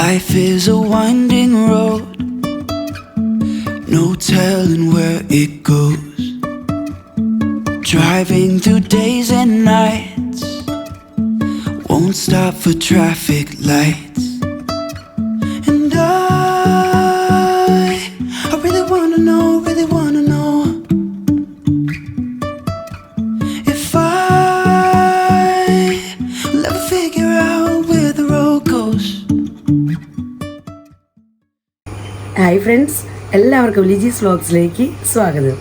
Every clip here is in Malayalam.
Life is a winding road, no telling where it goes. Driving through days and nights, won't stop for traffic lights. And I really wanna know if I'll ever figure out where the road goes. Hi friends, എല്ലാവർക്കും ലിജീസ് വ്ലോഗ്സിലേക്ക് സ്വാഗതം.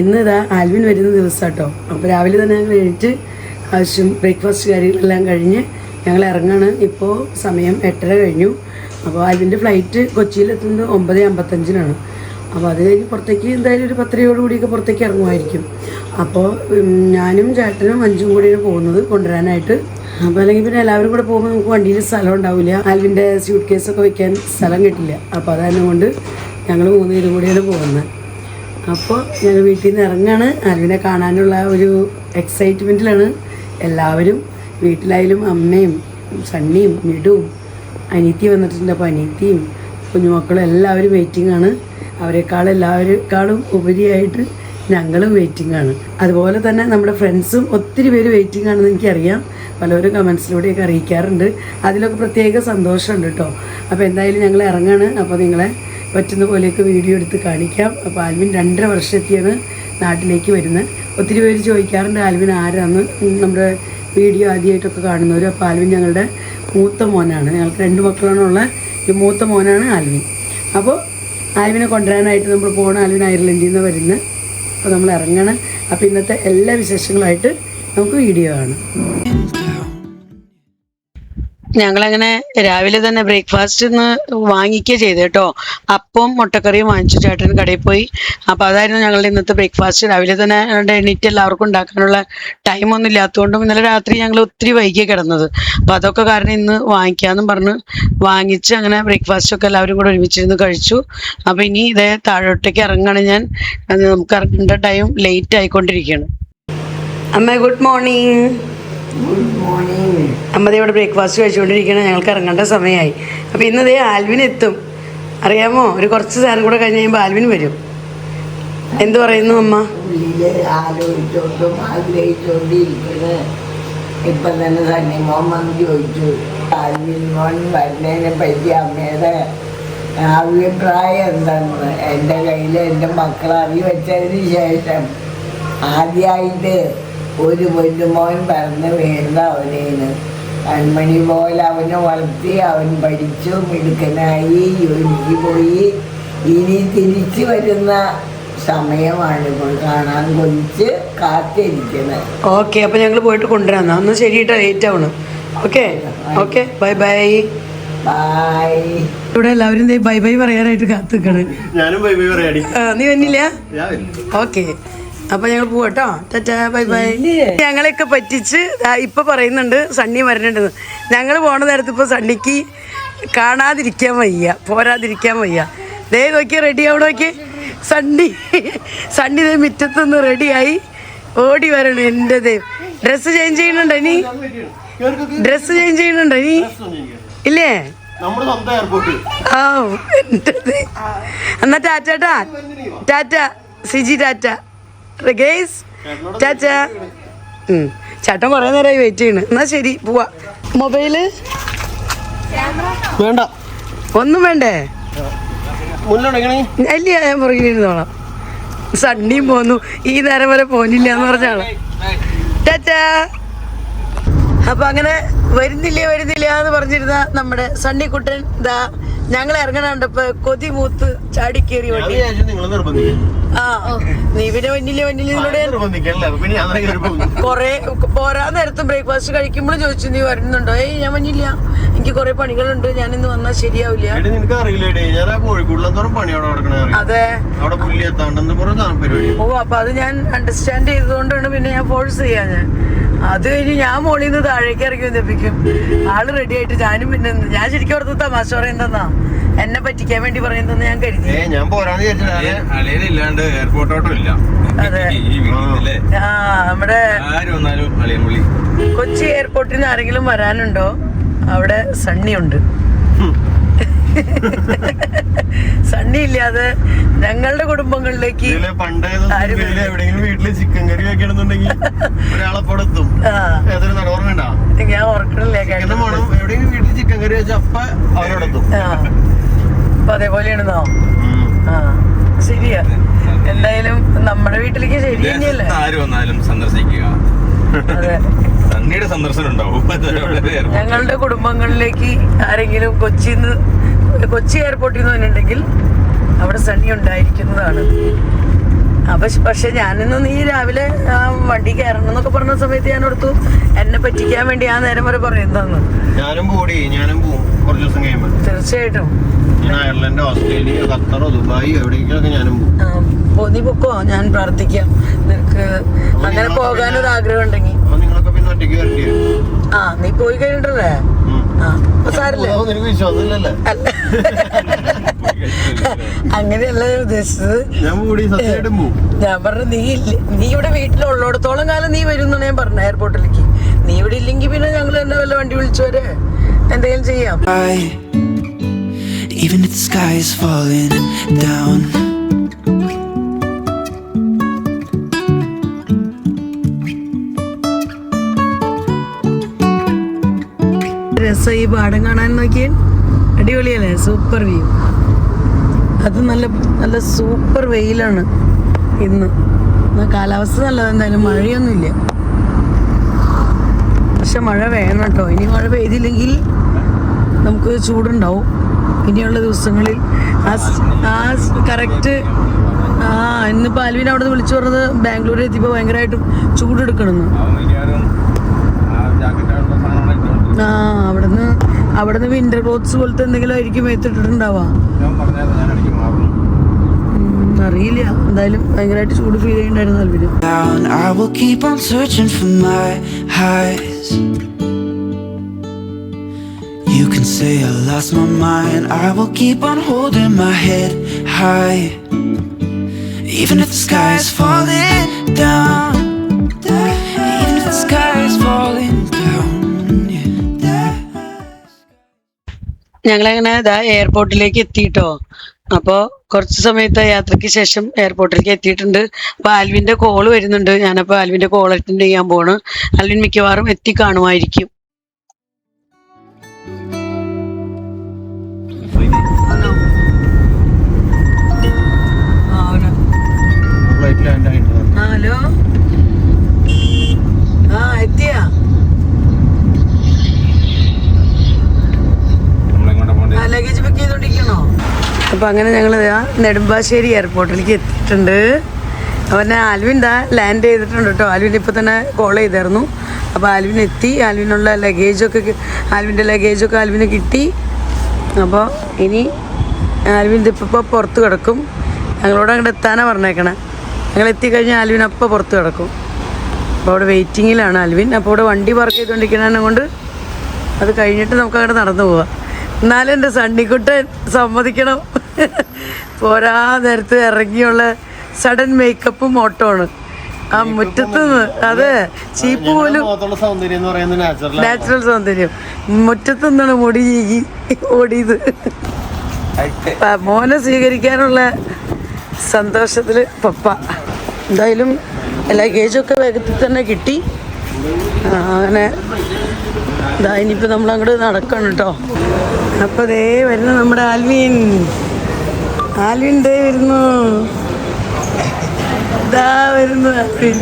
ഇന്ന് ഇതാ ആൽവിൻ വരുന്ന ദിവസം കേട്ടോ. അപ്പോൾ രാവിലെ തന്നെ ഞങ്ങൾ എഴുന്നേറ്റ് ആവശ്യം ബ്രേക്ക്ഫാസ്റ്റ് കാര്യങ്ങളെല്ലാം കഴിഞ്ഞ് ഞങ്ങൾ ഇറങ്ങാണ്. ഇപ്പോൾ സമയം 8:30 കഴിഞ്ഞു. അപ്പോൾ ആൽവിൻ്റെ ഫ്ലൈറ്റ് കൊച്ചിയിലെത്തുന്നത് 9:55 അപ്പോൾ അത് കഴിഞ്ഞ് പുറത്തേക്ക് എന്തായാലും ഒരു 10:30 കൂടിയൊക്കെ പുറത്തേക്ക് ഇറങ്ങുമായിരിക്കും. അപ്പോൾ ഞാനും ചേട്ടനും അഞ്ചും കൂടിയാണ് പോകുന്നത് കൊണ്ടുവരാനായിട്ട്. അപ്പോൾ അല്ലെങ്കിൽ പിന്നെ എല്ലാവരും കൂടെ പോകുമ്പോൾ നമുക്ക് വണ്ടിയിൽ സ്ഥലം ഉണ്ടാവില്ല, ആൽവിൻ്റെ സ്യൂട്ട് കേസൊക്കെ വയ്ക്കാൻ സ്ഥലം കിട്ടില്ല. അപ്പോൾ അതാണ് കൊണ്ട് ഞങ്ങൾ 3 പേരും കൂടിയാണ് പോകുന്നത്. അപ്പോൾ ഞങ്ങൾ വീട്ടിൽ നിന്ന് ഇറങ്ങാണ്. ആൽവിനെ കാണാനുള്ള ഒരു എക്സൈറ്റ്മെൻറ്റിലാണ് എല്ലാവരും. വീട്ടിലായാലും അമ്മയും സണ്ണിയും മിടുവും അനിയത്തി വന്നിട്ടുണ്ട്. അപ്പോൾ അനിയത്തിയും കുഞ്ഞുമക്കളും എല്ലാവരും വെയിറ്റിംഗ് ആണ്. അവരെക്കാളും ഉപരിയായിട്ട് ഞങ്ങളും വെയിറ്റിംഗ് ആണ്. അതുപോലെ തന്നെ നമ്മുടെ ഫ്രണ്ട്സും ഒത്തിരി പേര് വെയിറ്റിംഗ് ആണെന്ന് എനിക്കറിയാം. പലരും കമൻസിലൂടെയൊക്കെ അറിയിക്കാറുണ്ട്. അതിലൊക്കെ പ്രത്യേക സന്തോഷമുണ്ട് കേട്ടോ. അപ്പോൾ എന്തായാലും ഞങ്ങൾ ഇറങ്ങാണ്. അപ്പോൾ നിങ്ങളെ പറ്റുന്ന പോലെയൊക്കെ വീഡിയോ എടുത്ത് കാണിക്കാം. അപ്പോൾ ആൽവിൻ 2.5 വർഷത്തെയാണ് നാട്ടിലേക്ക് വരുന്നത്. ഒത്തിരി പേര് ചോദിക്കാറുണ്ട് ആൽവിൻ ആരാന്ന്, നമ്മുടെ വീഡിയോ ആദ്യമായിട്ടൊക്കെ കാണുന്നവർ. അപ്പോൾ ആൽവിൻ ഞങ്ങളുടെ മൂത്ത മോനാണ്. ഞങ്ങൾക്ക് 2 മക്കളാണുള്ള ഈ മൂത്ത മോനാണ് ആൽവിൻ. അപ്പോൾ ആൽവിനെ കൊണ്ടുവരാനായിട്ട് നമ്മൾ പോകണം. ആൽവിൻ അയർലൻഡിൽ നിന്ന് വരുന്നത്. അപ്പോൾ നമ്മൾ ഇറങ്ങണം. അപ്പോൾ ഇന്നത്തെ എല്ലാ വിശേഷങ്ങളായിട്ട് നമുക്ക് വീഡിയോ കാണാം. ഞങ്ങളങ്ങനെ രാവിലെ തന്നെ ബ്രേക്ക്ഫാസ്റ്റ് ഇന്ന് വാങ്ങിക്കുക ചെയ്ത് കേട്ടോ. അപ്പം മുട്ടക്കറിയും വാങ്ങിച്ചു. ചേട്ടൻ കടയിൽ പോയി. അപ്പോൾ അതായിരുന്നു ഞങ്ങളുടെ ഇന്നത്തെ ബ്രേക്ക്ഫാസ്റ്റ്. രാവിലെ തന്നെ എണീറ്റ് എല്ലാവർക്കും ഉണ്ടാക്കാനുള്ള ടൈമൊന്നും ഇല്ലാത്തതുകൊണ്ടും ഇന്നലെ രാത്രി ഞങ്ങൾ ഒത്തിരി വൈകിയ കിടന്നത്. അപ്പോൾ അതൊക്കെ കാരണം ഇന്ന് വാങ്ങിക്കാമെന്നും പറഞ്ഞ് വാങ്ങിച്ച് അങ്ങനെ ബ്രേക്ക്ഫാസ്റ്റൊക്കെ എല്ലാവരും കൂടെ ഒരുമിച്ചിരുന്ന് കഴിച്ചു. അപ്പോൾ ഇനി ഇതേ താഴോട്ടേക്ക് ഇറങ്ങണം ഞാൻ. നമുക്ക് ഇറങ്ങേണ്ട ടൈം ലേറ്റ് ആയിക്കൊണ്ടിരിക്കുകയാണ്. അമ്മ ഗുഡ് മോർണിംഗ്. Good morning. അമ്മ ഇവിടെ ബ്രേക്ക്ഫാസ്റ്റ് കഴിച്ചുകൊണ്ടിരിക്കണം. ഞങ്ങൾക്ക് ഇറങ്ങേണ്ട സമയമായി. അപ്പോൾ ഇന്നതേ ആൽവിൻ എത്തും. അറിയാമോ, ഒരു കുറച്ച് സാധനം കൂടെ കഴിഞ്ഞ് കഴിയുമ്പോൾ ആൽവിൻ വരും. എന്ത് പറയുന്നു അമ്മ? ആലോചിച്ചോണ്ടും ആഗ്രഹിച്ചോണ്ടിരിക്കുന്നത്. ഇപ്പം തന്നെ സണ്ണിമോൻ വന്ന് ചോദിച്ചു ആൽവിൻ മോൻ വരുന്നതിനെ പറ്റി അമ്മയുടെ അഭിപ്രായം എന്താണെന്ന്. എൻ്റെ കയ്യിൽ എൻ്റെ മക്കളെ അറിവെച്ചതിന് ശേഷം ആദ്യമായിട്ട് ഒരു പൊന്നുമോൻ പറഞ്ഞ് വീഴുന്ന അവനേന്. കൺമണി പോലെ അവനെ വളർത്തി, അവൻ പഠിച്ചു, മിടുക്കനായി, ജോലിക്ക് പോയി. ഇനി തിരിച്ചു വരുന്ന സമയമാണ് ഇപ്പോൾ. കാണാൻ കൊതിച്ച് കാത്തിരിക്കുന്നത്. ഓക്കെ, അപ്പോൾ ഞങ്ങൾ പോയിട്ട് കൊണ്ടുവരാം. ഒന്ന് ശരിയിട്ടാ, ലേറ്റ് ആവണം. Okay okay, bye bye. Bye. ഇവിടെ എല്ലാവരും ബൈ ബൈ പറയാനായിട്ട് കാത്തു നിൽക്കണ്. നീ വന്നില്ല? ഓക്കെ, അപ്പൊ ഞങ്ങൾ പോവാട്ടോ. Tata, bye bye. ഞങ്ങളെയൊക്കെ പറ്റിച്ച് ഇപ്പൊ പറയുന്നുണ്ട് സണ്ണി വരണുണ്ടെന്ന്. ഞങ്ങൾ പോണ നേരത്ത് ഇപ്പൊ സണ്ണിക്ക് കാണാതിരിക്കാൻ വയ്യ, പോരാതിരിക്കാൻ വയ്യ. ദേ നോക്കിയാൽ റെഡി ആവണം. നോക്കി സണ്ണി ദേ മുറ്റത്തുനിന്ന് റെഡിയായി ഓടി വരണം. എൻ്റെ ദേ ഡ്രസ്സ് ചേഞ്ച് ചെയ്യുന്നുണ്ടോ ഇനി? ഡ്രസ്സ് ചേഞ്ച് ചെയ്യുന്നുണ്ടോ ഇനി? ഇല്ലേ? ആ എന്നാ ടാറ്റാ. ടാറ്റ സിജി, ടാറ്റ ഗേസ്, ടാറ്റ. ചേട്ടൻ കുറേ നേരമായി വെയിറ്റ് ചെയ്യണ്. എന്നാ ശരി, പോവാ. മൊബൈല് വേണ്ട, ഒന്നും വേണ്ടേ? അല്ല, ഞാൻ പുറകിലിരുന്നോളാം. സണ്ണിയും പോന്നു. ഈ നേരം വരെ പോന്നില്ല എന്ന് പറഞ്ഞാണ്. ടാറ്റാ. അപ്പൊ അങ്ങനെ വരുന്നില്ല എന്ന് പറഞ്ഞിരുന്ന നമ്മുടെ സണ്ണിക്കുട്ടൻ ഇതാ ഞങ്ങൾ ഇറങ്ങണുണ്ടപ്പോ കൊതി മൂത്ത് ചാടിക്കേറി വണ്ടി. ആ, നീ പിന്നെ വന്നില്ലേ കൊറേ പോരാ നേരത്തും ബ്രേക്ക്ഫാസ്റ്റ് കഴിക്കുമ്പോഴും ചോദിച്ചു നീ വരുന്നുണ്ടോ? ഞാൻ വന്നില്ല, എനിക്ക് കൊറേ പണികളുണ്ട്, ഞാൻ ഇന്ന് വന്നാൽ ശരിയാവില്ല. അതെ, ഓ അപ്പൊ അത് ഞാൻ അണ്ടർസ്റ്റാൻഡ് ചെയ്തതുകൊണ്ടാണ് പിന്നെ ഞാൻ ഫോഴ്സ് ചെയ്യാ. അത് കഴിഞ്ഞ് ഞാൻ മോളിൽ നിന്ന് താഴേക്ക് ഇറങ്ങി വന്നിപ്പിക്കും. ആള് റെഡി ആയിട്ട് ഞാനും പിന്നെ ഞാൻ ശരിക്കും ഓർത്ത് തമാശ പറയുന്നതാ, എന്നെ പറ്റിക്കാൻ വേണ്ടി പറയുന്നത് ഞാൻ കരുതി. അതെ, നമ്മുടെ കൊച്ചി എയർപോർട്ടിൽ നിന്ന് ആരെങ്കിലും വരാനുണ്ടോ? അവിടെ സണ്ണി ഉണ്ട്. സണ്ണി ഇല്ലാതെ ഞങ്ങളുടെ കുടുംബങ്ങളിലേക്ക് എവിടെയെങ്കിലും വീട്ടില് ചിക്കൻ കറി വെക്കണമെന്നുണ്ടെങ്കിൽ ഒരാളെപ്പോടെത്തും. ഞാൻ ഓർക്കണില്ല. എവിടെയെങ്കിലും വീട്ടിൽ ചിക്കൻ കറി വെച്ചാൽ അപ്പ അവരോടെത്തും. അപ്പൊ അതേപോലെയാണെന്നോ? ആ ശരിയാ. എന്തായാലും നമ്മുടെ വീട്ടിലേക്ക് ശരി തന്നെയല്ലേ? ആര് വന്നാലും സന്ദർശിക്കുക. അതെ, സന്ദർശനം ഉണ്ടാവും. ഞങ്ങളുടെ കുടുംബങ്ങളിലേക്ക് ആരെങ്കിലും കൊച്ചി എയർപോർട്ടിൽ നിന്ന് വന്നിട്ടുണ്ടെങ്കിൽ അവിടെ സണ്ണി ഉണ്ടായിരിക്കുന്നതാണ്. പക്ഷെ ഞാനിന്ന് നീ രാവിലെ വണ്ടി കയറണം എന്നൊക്കെ പറഞ്ഞ സമയത്ത് ഞാൻ ഓർത്തു എന്നെ പറ്റിക്കാൻ വേണ്ടി ആ നേരം വരെ പറയുന്നതാണ്. ഞാനും പോവും കുറച്ച് ദിവസം കഴിയുമ്പോൾ. തീർച്ചയായിട്ടും അയർലൻഡ്, ഓസ്ട്രേലിയ, ഖത്തർ, ദുബായ് എവിടെയെങ്കിലൊക്കെ ഞാനും പോകും. നീ പൊക്കോ, ഞാൻ പ്രാർത്ഥിക്കാം. നിനക്ക് അങ്ങനെ പോകാനൊരു ആഗ്രഹം ഉണ്ടെങ്കിൽ നിങ്ങളൊക്കെ പിന്നെ ഒറ്റയ്ക്ക് വരേണ്ടി വരും. നീ പോയി കഴിഞ്ഞിട്ടല്ലേ? അങ്ങനെയല്ല ഞാൻ ഉദ്ദേശിച്ചത്. ഞാൻ പറഞ്ഞു നീ ഇവിടെ വീട്ടിലുള്ളിടത്തോളം കാലം നീ വരും എന്നാണ് ഞാൻ പറഞ്ഞ എയർപോർട്ടിലേക്ക്. നീ ഇവിടെ ഇല്ലെങ്കിൽ പിന്നെ ഞങ്ങൾ തന്നെ വല്ല വണ്ടി വിളിച്ചു വരെ എന്തെങ്കിലും ചെയ്യാം. Even if the sky is falling down. രസം ഈ പാടം കാണാൻ നോക്കിയാൽ അടിപൊളിയല്ലേ? Super view. അത് നല്ല നല്ല സൂപ്പർ വെയിലാണ് ഇന്ന്. കാലാവസ്ഥ നല്ലത്, എന്തായാലും മഴയൊന്നുമില്ല. പക്ഷെ മഴ വേണം കേട്ടോ. ഇനി മഴ പെയ്തില്ലെങ്കിൽ നമുക്ക് ചൂടുണ്ടാവും ഇനിയുള്ള ദിവസങ്ങളിൽ. കറക്റ്റ് ഇന്നിപ്പോൾ ആൽവിൻ അവിടെ നിന്ന് വിളിച്ചു പറഞ്ഞത് ബാംഗ്ലൂരിൽ എത്തിയപ്പോൾ ഭയങ്കരമായിട്ടും ചൂടെടുക്കണമെന്ന്. അവിടുന്ന് വിന്റർ ക്ലോത്ത്സ് പോലത്തെ എന്തെങ്കിലും ആയിരിക്കും എത്തിട്ടുണ്ടാവാ, അറിയില്ല. എന്തായാലും ഭയങ്കരമായിട്ട് ചൂട് ഫീൽ ചെയ്യുന്നുണ്ടായിരുന്നു ആൽവിന്. I will keep on searching for my highs. You can say I lost my mind. I will keep on holding my head high. Even if the sky is falling down. Even if the sky is falling down. ഞങ്ങളങ്ങനെ എയർപോർട്ടിലേക്ക് എത്തിയിട്ടോ. അപ്പോൾ കുറച്ച് സമയത്തെ യാത്രയ്ക്ക് ശേഷം എയർപോർട്ടിലേക്ക് എത്തിയിട്ടുണ്ട്. അപ്പോൾ ആൽവിൻ്റെ കോള് വരുന്നുണ്ട്. ഞാനപ്പോൾ ആൽവിൻ്റെ കോൾ അറ്റൻഡ് ചെയ്യാൻ പോണ്. ആൽവിൻ മിക്കവാറും എത്തി കാണുമായിരിക്കും. ഹലോ, എത്തിയാ? ലഗേജ് പാക്ക് ചെയ്തോണ്ടിരിക്കണോ? അപ്പൊ അങ്ങനെ ഞങ്ങൾ നെടുമ്പാശ്ശേരി എയർപോർട്ടിലേക്ക് എത്തിയിട്ടുണ്ട്. അവനെ ആൽവിൻ ലാൻഡ് ചെയ്തിട്ടുണ്ട് കേട്ടോ. ആൽവിൻ ഇപ്പൊ തന്നെ കോൾ ചെയ്തായിരുന്നു. അപ്പോൾ ആൽവിൻ എത്തി. ആൽവിനുള്ള ആൽവിൻ്റെ ലഗേജൊക്കെ ആൽവിന് കിട്ടി. അപ്പോൾ ഇനി ആൽവിൻ ഇതിപ്പോൾ പുറത്ത് കിടക്കും. ഞങ്ങളോട് അങ്ങോട്ട് എത്താനാണ് പറഞ്ഞേക്കണേ. ഞങ്ങൾ എത്തിക്കഴിഞ്ഞാൽ ആൽവിൻ അപ്പം പുറത്ത് കിടക്കും. അപ്പോൾ അവിടെ വെയിറ്റിങ്ങിലാണ് ആൽവിൻ. അപ്പോൾ ഇവിടെ വണ്ടി പാർക്ക് ചെയ്തുകൊണ്ടിരിക്കണതിനെ കൊണ്ട് അത് കഴിഞ്ഞിട്ട് നമുക്ക് അങ്ങോട്ട് നടന്നു പോവാം. എന്നാലും എൻ്റെ സണ്ണിക്കുട്ടൻ സമ്മതിക്കണം, പോരാ നേരത്ത് ഇറങ്ങിയുള്ള സഡൻ മേക്കപ്പും ഓട്ടമാണ് ആ മുറ്റത്ത് നിന്ന്. അതെ, ചീപ്പ് പോലും നാച്ചുറൽ സൗന്ദര്യം. മുറ്റത്ത് നിന്നാണ് മുടി ചീകി ഓടിയത്. മോനെ സ്വീകരിക്കാനുള്ള സന്തോഷത്തിൽ പപ്പ. എന്തായാലും ലഗേജൊക്കെ വേഗത്തിൽ തന്നെ കിട്ടി. അങ്ങനെ ഇനിയിപ്പോൾ നമ്മളങ്ങോട്ട് നടക്കണം കേട്ടോ. അപ്പോൾ ദേ വരുന്നു നമ്മുടെ ആൽവിൻ. ദേ വരുന്നു. വരുന്നു Alvin.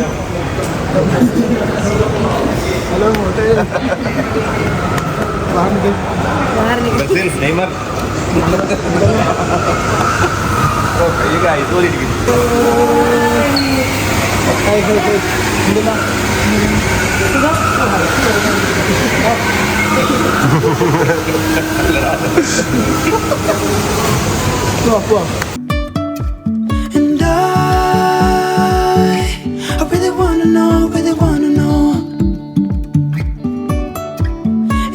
And I really wanna know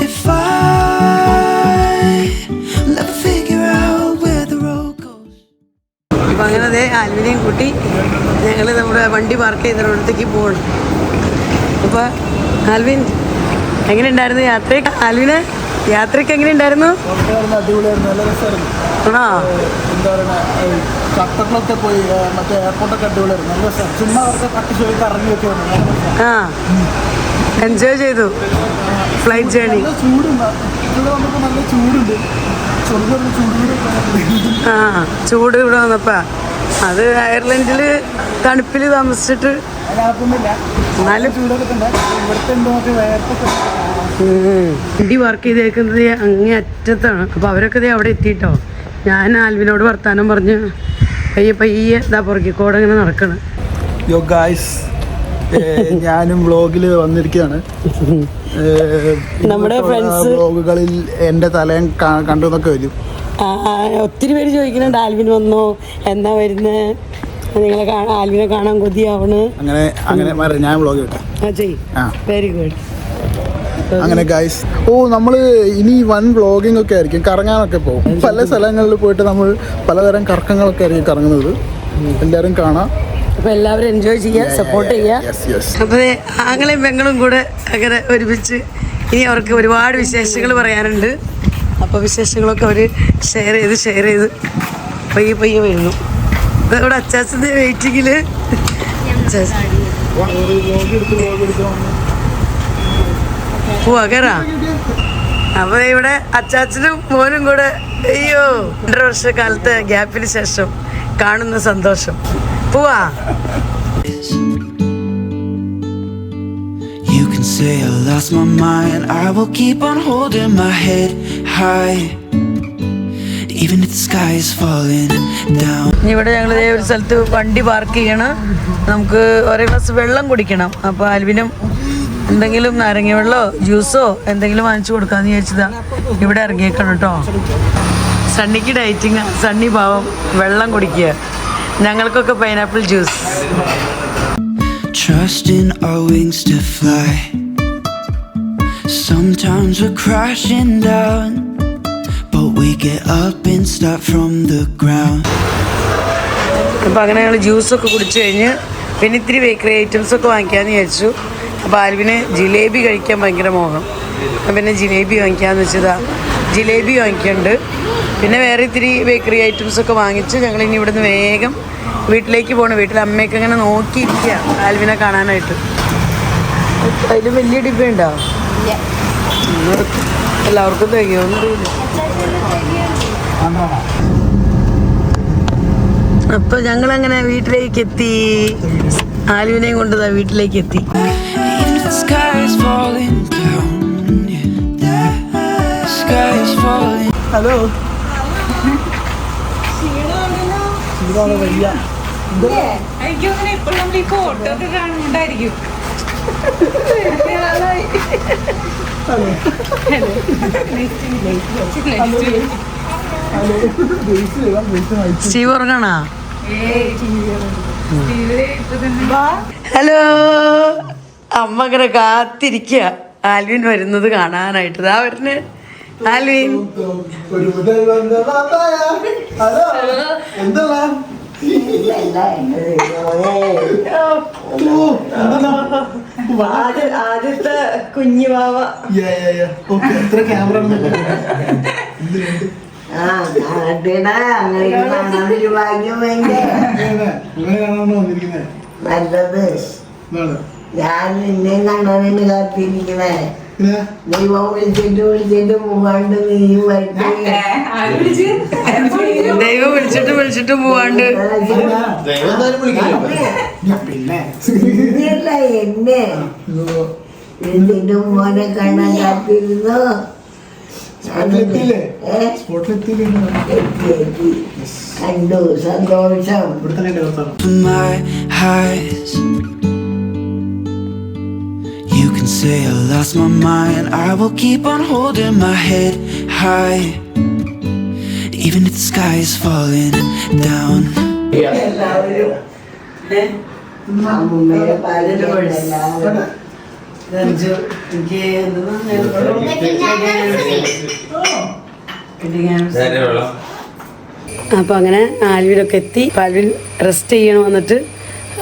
if I'll ever figure out where the road goes. അപ്പം അങ്ങനെ അതെ ആൽവിനെയും കൂട്ടി ഞങ്ങൾ നമ്മുടെ വണ്ടി പാർക്ക് ചെയ്തിടത്തേക്ക് പോകണം. അപ്പോൾ ആൽവിൻ എങ്ങനെ ഉണ്ടായിരുന്നു യാത്ര? ആൽവിന് യാത്രയ്ക്ക് എങ്ങനെ ഉണ്ടായിരുന്നു? അടിപൊളിയായിരുന്നു, നല്ല രസമായിരുന്നു. ആണോ? എന്താ പറയുക, ഖത്തറിലൊക്കെ പോയി മറ്റേ എയർപോർട്ടൊക്കെ അടിപൊളിയായിരുന്നു, നല്ല രസം. ചുമ്മാ അവർക്ക് കട്ടി ഷോയ്ക്ക് ഇറങ്ങിയൊക്കെ വന്നു. ആ, എൻജോയ് ചെയ്തു ഫ്ലൈറ്റ് ജേണി. നല്ല ചൂടുണ്ട്, ഇവിടെ വന്നപ്പോൾ നല്ല ചൂടുണ്ട്, ചെറുതൊരു ചൂട്. ആ, ചൂട് ഇവിടെ വന്നപ്പാ. അത് അയർലൻഡിൽ തണുപ്പിൽ താമസിച്ചിട്ട് അതിനകത്തൊന്നുമില്ല, എന്നാലും ചൂടൊക്കെ തന്നെ. ഇവിടുത്തെ എന്തൊക്കെ വേർപ്പൊക്കെ വണ്ടി വർക്ക് ചെയ്തേക്കുന്നത് അങ്ങേ അറ്റത്താണ്. അപ്പോൾ അവരൊക്കെ ദേ അവിടെ എത്തിയിട്ടോ. ഞാൻ ആൽവിനോട് വർത്താനം പറഞ്ഞ് പയ്യെ ഇതാ പുറകിക്കോടെ ഇങ്ങനെ നടക്കണം. യോ ഗായ്സ്, ഞാനും വ്ളോഗിൽ വന്നിരിക്കുകയാണ്. നമ്മുടെ ഫ്രണ്ട്സ് വ്ളോഗുകളിൽ എൻ്റെ തലയും കണ്ടു എന്നൊക്കെ വരും. ഒത്തിരി പേര് ചോദിക്കുന്നുണ്ട്, ആൽവിൻ വന്നോ, എന്നാ വരുന്നത്, നിങ്ങളെ ആൽവിനെ കാണാൻ കൊതിയാവണ്. അങ്ങനെ ഞാൻ വ്ളോഗ് കിട്ടാം. Very good. അങ്ങനെ ഗൈസ്, നമ്മൾ ഇനി വൺ വ്ളോഗിംഗ് ഒക്കെ ആയിരിക്കും, കറങ്ങാനൊക്കെ പോകും. പല സ്ഥലങ്ങളിൽ പോയിട്ട് നമ്മൾ പലതരം കറക്കങ്ങളൊക്കെ ആയിരിക്കും കറങ്ങുന്നത്. എല്ലാവരും കാണാം. അപ്പോൾ എല്ലാവരും എൻജോയ് ചെയ്യുക, സപ്പോർട്ട് ചെയ്യുക. അപ്പോൾ ആങ്ങളെയും പെങ്ങളും കൂടെ അങ്ങനെ ഒരുമിച്ച് ഇനി അവർക്ക് ഒരുപാട് വിശേഷങ്ങൾ പറയാനുണ്ട്. അപ്പോൾ വിശേഷങ്ങളൊക്കെ അവർ ഷെയർ ചെയ്ത് പയ്യെ വരുന്നു. ഇവിടെ അച്ചാച്ചൻ്റെ വെയിറ്റിങ്ങിൽ പോവാ കയറാ. അപ്പോൾ ഇവിടെ അച്ചാച്ചനും മോനും കൂടെ 2 വർഷക്കാലത്തെ ഗ്യാപ്പിന് ശേഷം കാണുന്ന സന്തോഷം. പോവാ. You can say I lost my mind, I will keep on holding my head high, even if the sky is falling down. ഇവിടെ ഞങ്ങൾ ഒരു സ്ഥലത്ത് വണ്ടി പാർക്ക് ചെയ്യണം. നമുക്ക് ഒരേ ഗ്ലാസ് വെള്ളം കുടിക്കണം. അപ്പോൾ ആൽവിനും എന്തെങ്കിലും നാരങ്ങ വെള്ളമോ ജ്യൂസോ എന്തെങ്കിലും വാങ്ങിച്ചു കൊടുക്കാമെന്ന് വിചാരിച്ചതാ ഇവിടെ ഇറങ്ങിയേക്കണം കേട്ടോ. സണ്ണിക്ക് ഡയറ്റിങ്, സണ്ണി പാവം വെള്ളം കുടിക്കുക, ഞങ്ങൾക്കൊക്കെ pineapple juice. Trust in our wings to fly. Sometimes we're crashing down, but we get up and start from the ground. അപ്പോൾ അങ്ങനെ ഞങ്ങൾ ജ്യൂസൊക്കെ കുടിച്ചു കഴിഞ്ഞ് പിന്നെ ഇത്തിരി ബേക്കറി ഐറ്റംസൊക്കെ വാങ്ങിക്കാമെന്ന് വിചാരിച്ചു. അപ്പോൾ ആൽവിന് ജിലേബി കഴിക്കാൻ ഭയങ്കര മോഹം. അപ്പം പിന്നെ ജിലേബി വാങ്ങിക്കാമെന്ന് വെച്ചതാ. ജിലേബി വാങ്ങിക്കുന്നുണ്ട്. പിന്നെ വേറെ ഇത്തിരി ബേക്കറി ഐറ്റംസൊക്കെ വാങ്ങിച്ച് ഞങ്ങളിനി ഇവിടുന്ന് വേഗം വീട്ടിലേക്ക് പോകണം. വീട്ടിൽ അമ്മയൊക്കെ ഇങ്ങനെ നോക്കിയിരിക്കുക ആൽവിനെ കാണാനായിട്ട്. അതിൽ വലിയ ഡിബ്ബയുണ്ടോ? എല്ലാവർക്കും തികയൊന്നും അറിയില്ല. അപ്പോൾ ഞങ്ങളങ്ങനെ വീട്ടിലേക്ക് എത്തി. ആലുവിനെയും കൊണ്ടതാ വീട്ടിലേക്ക് എത്തി. Even if the sky is falling down, yeah, the sky is falling. Hello, ഇതാണ് വയ്യ. എനിക്കൊന്നും ഇപ്പോൾ നമ്മൾ ഈ ഫോട്ടോ ഒക്കെ കാണുന്നുണ്ടായിരിക്കും. സ്റ്റീവ് ഉറങ്ങാണോ? ഹലോ, അമ്മ ഇങ്ങനെ കാത്തിരിക്കുക ആൽവിൻ വരുന്നത് കാണാനായിട്ട്. ഇതാ വരുന്നേ ആൽവിൻ. ആദ്യത്തെ കുഞ്ഞു വാവ. ക്യാമറ നല്ലത്. ഞാൻ നിന്നെയും കണ്ണനെ കാത്തിരിക്കണേ. ദൈവം വിളിച്ചിട്ട് പോവാണ്ട് നീയും ദൈവം വിളിച്ചിട്ട് പോവാണ്ട് പിന്നെയല്ല എന്നെ വിളിച്ചിട്ട് മോനെ കാണാൻ കാത്തിരുന്നു. കണ്ടു, സന്തോഷം. My eyes, you can say I lost my mind, I will keep on holding my head high, even if the sky is falling down. എല്ലാവരും അമ്മൂമ്മയുടെ പാലില്ലാവരും അപ്പോൾ അങ്ങനെ ആൽവിനൊക്കെ എത്തി. ആൽവിൻ റെസ്റ്റ് ചെയ്യണം. വന്നിട്ട്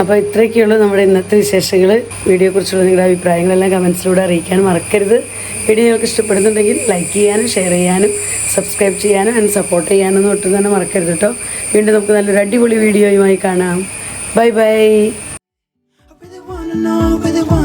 അപ്പോൾ ഇത്രയൊക്കെയുള്ളൂ നമ്മുടെ ഇന്നത്തെ വിശേഷങ്ങൾ. വീഡിയോയെക്കുറിച്ചുള്ള നിങ്ങളുടെ അഭിപ്രായങ്ങളെല്ലാം കമൻസിലൂടെ അറിയിക്കാനും മറക്കരുത്. വീഡിയോ നിങ്ങൾക്ക് ഇഷ്ടപ്പെടുന്നുണ്ടെങ്കിൽ ലൈക്ക് ചെയ്യാനും ഷെയർ ചെയ്യാനും സബ്സ്ക്രൈബ് ചെയ്യാനും ആൻഡ് സപ്പോർട്ട് ചെയ്യാനും ഒട്ടും തന്നെ മറക്കരുത് കേട്ടോ. വീണ്ടും നമുക്ക് നല്ലൊരു അടിപൊളി വീഡിയോയുമായി കാണാം. Bye bye. I really wanna know, really wanna